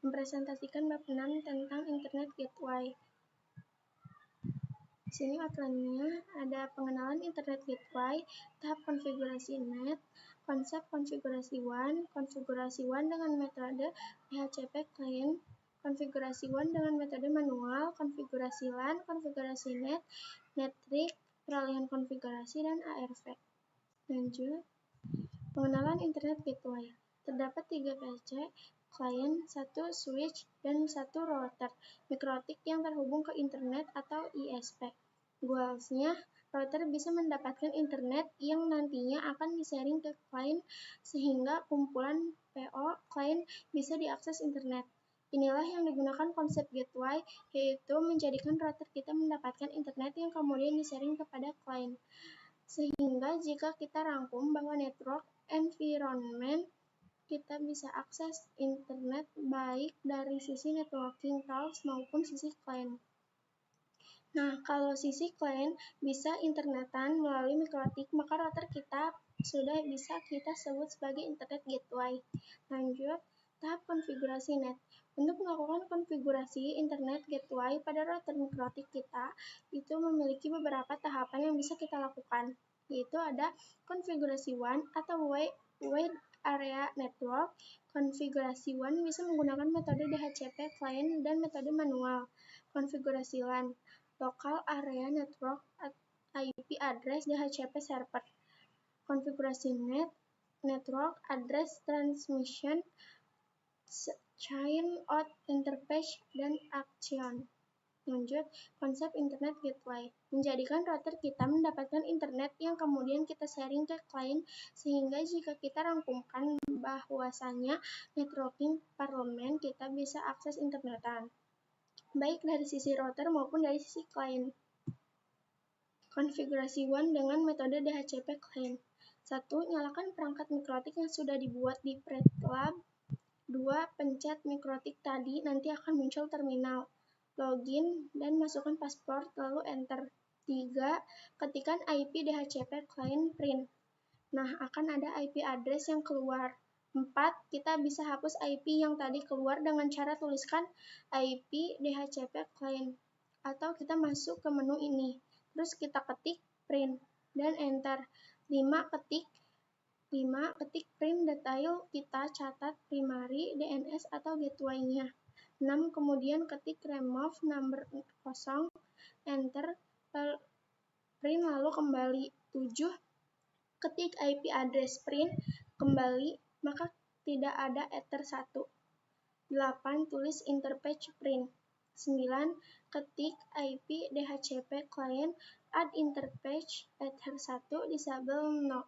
mempresentasikan bab 6 tentang Internet Gateway. Di sini outline-nya ada pengenalan Internet Gateway, tahap konfigurasi NET, konsep konfigurasi WAN, konfigurasi WAN dengan metode DHCP client, konfigurasi WAN dengan metode manual, konfigurasi LAN, konfigurasi NET, NetTrick, peralihan konfigurasi, dan ARV. Lanjut, pengenalan Internet Gateway. Terdapat 3 PC, client, 1 switch, dan 1 router mikrotik yang terhubung ke internet atau ISP. Goals-nya, router bisa mendapatkan internet yang nantinya akan di-sharing ke client sehingga kumpulan PO client bisa diakses internet. Inilah yang digunakan konsep gateway, yaitu menjadikan router kita mendapatkan internet yang kemudian di-sharing kepada client. Sehingga jika kita rangkum bahwa network environment, kita bisa akses internet baik dari sisi networking tools maupun sisi client. Nah, kalau sisi client bisa internetan melalui mikrotik, maka router kita sudah bisa kita sebut sebagai internet gateway. Lanjut, tahap konfigurasi NET. Untuk melakukan konfigurasi internet gateway pada router mikrotik kita, itu memiliki beberapa tahapan yang bisa kita lakukan, yaitu ada konfigurasi WAN atau Wide Area Network. Konfigurasi WAN bisa menggunakan metode DHCP client dan metode manual. Konfigurasi LAN, Local Area Network IP Address DHCP Server. Konfigurasi NET, Network Address Transmission, Chain Out Interface, dan Action. Lanjut, konsep Internet Gateway. Menjadikan router kita mendapatkan internet yang kemudian kita sharing ke client, sehingga jika kita rangkumkan bahwasannya networking parlemen, kita bisa akses internetan, baik dari sisi router maupun dari sisi client. Konfigurasi WAN dengan metode DHCP client. 1. Nyalakan perangkat mikrotik yang sudah dibuat di Pretlab. 2. Pencet mikrotik tadi, nanti akan muncul terminal. Login dan masukkan password, lalu enter. 3. Ketikkan IP DHCP client print. Nah, akan ada IP address yang keluar. 4. Kita bisa hapus IP yang tadi keluar dengan cara tuliskan IP DHCP client. Atau kita masuk ke menu ini. Terus kita ketik print dan enter. 5. Ketik print detail, kita catat primary, DNS atau gateway-nya. 6. Kemudian ketik remove number 0, enter, print lalu kembali. 7. Ketik IP address print, kembali, maka tidak ada ether 1. 8. Tulis interface print. 9. Ketik IP DHCP client, add interface, ether 1, disable no.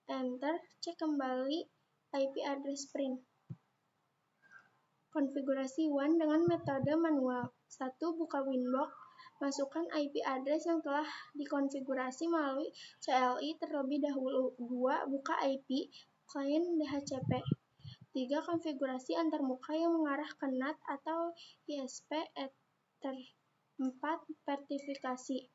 Enter, cek kembali IP address print. Konfigurasi WAN dengan metode manual. 1. Buka Winbox, masukkan IP address yang telah dikonfigurasi melalui CLI terlebih dahulu. 2. Buka IP client DHCP. 3. Konfigurasi antarmuka yang mengarah ke NAT atau ISP Ether. 4. Verifikasi.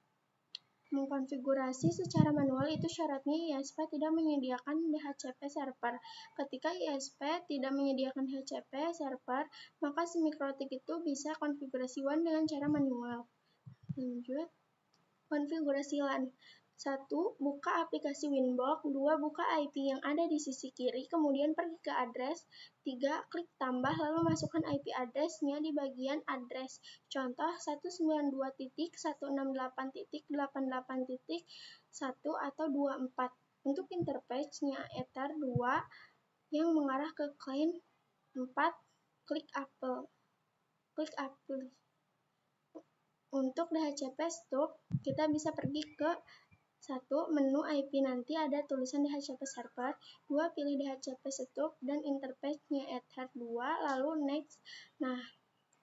Mengkonfigurasi secara manual itu syaratnya ISP tidak menyediakan DHCP server. Ketika ISP tidak menyediakan DHCP server, maka si mikrotik itu bisa konfigurasi WAN dengan cara manual. Lanjut, konfigurasi LAN. 1. Buka aplikasi Winbox. 2. Buka IP yang ada di sisi kiri, kemudian pergi ke address. 3. Klik tambah, lalu masukkan IP address-nya di bagian address. Contoh 192.168.88.1 atau 24. Untuk interface-nya Ether 2 yang mengarah ke client. 4. Klik Apple. Untuk DHCP stub, kita bisa pergi ke 1. Menu IP, nanti ada tulisan DHCP server. 2. Pilih DHCP stub dan interface-nya Ether 2, lalu next. Nah,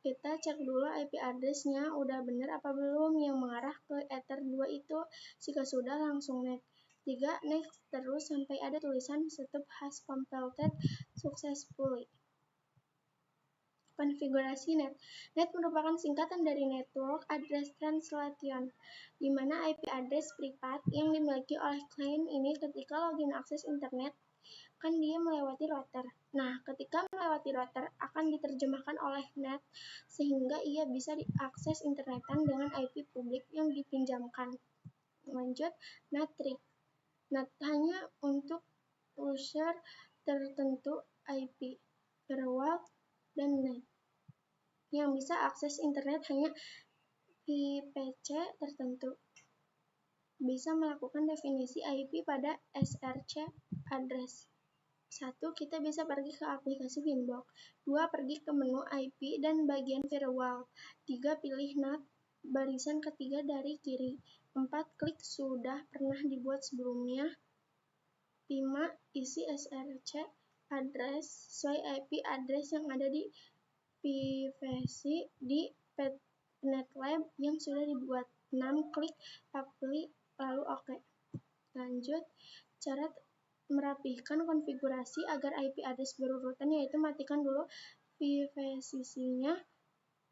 kita cek dulu IP address-nya udah bener apa belum yang mengarah ke Ether 2 itu. Jika sudah, langsung next. 3. Next terus sampai ada tulisan stub has completed successfully. Konfigurasi NAT. NAT merupakan singkatan dari Network Address Translation, di mana IP address privat yang dimiliki oleh klien ini ketika login akses internet kan dia melewati router. Nah, ketika melewati router akan diterjemahkan oleh NAT sehingga ia bisa diakses internetan dengan IP publik yang dipinjamkan. Lanjut, NAT trick. NAT hanya untuk user tertentu IP, firewall, dan NAT yang bisa akses internet hanya VPC tertentu. Bisa melakukan definisi IP pada SRC address. 1. Kita bisa pergi ke aplikasi Winbox. 2. Pergi ke menu IP dan bagian firewall. 3. Pilih NAT barisan ketiga dari kiri. 4. Klik sudah pernah dibuat sebelumnya. 5. Isi SRC address sesuai IP address yang ada di VPC di PetNetLab yang sudah dibuat. 6. Klik apply lalu OK. Lanjut, cara merapihkan konfigurasi agar IP address berurutan, yaitu matikan dulu VPC-nya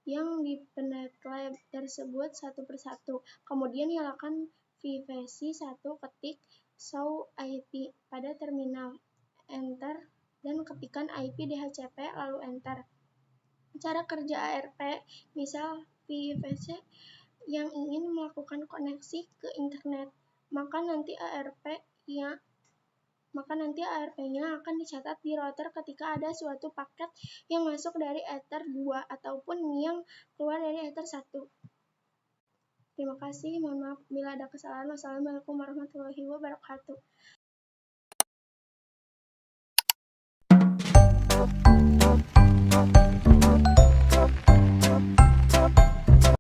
yang di PetNetLab tersebut satu persatu. Kemudian nyalakan VPC 1, ketik show IP pada terminal, enter, dan ketikkan IP DHCP lalu enter. Cara kerja ARP, misal VPC yang ingin melakukan koneksi ke internet, maka nanti ARP-nya akan dicatat di router ketika ada suatu paket yang masuk dari Ether 2 ataupun yang keluar dari Ether 1. Terima kasih, mohon maaf bila ada kesalahan. Wassalamualaikum warahmatullahi wabarakatuh.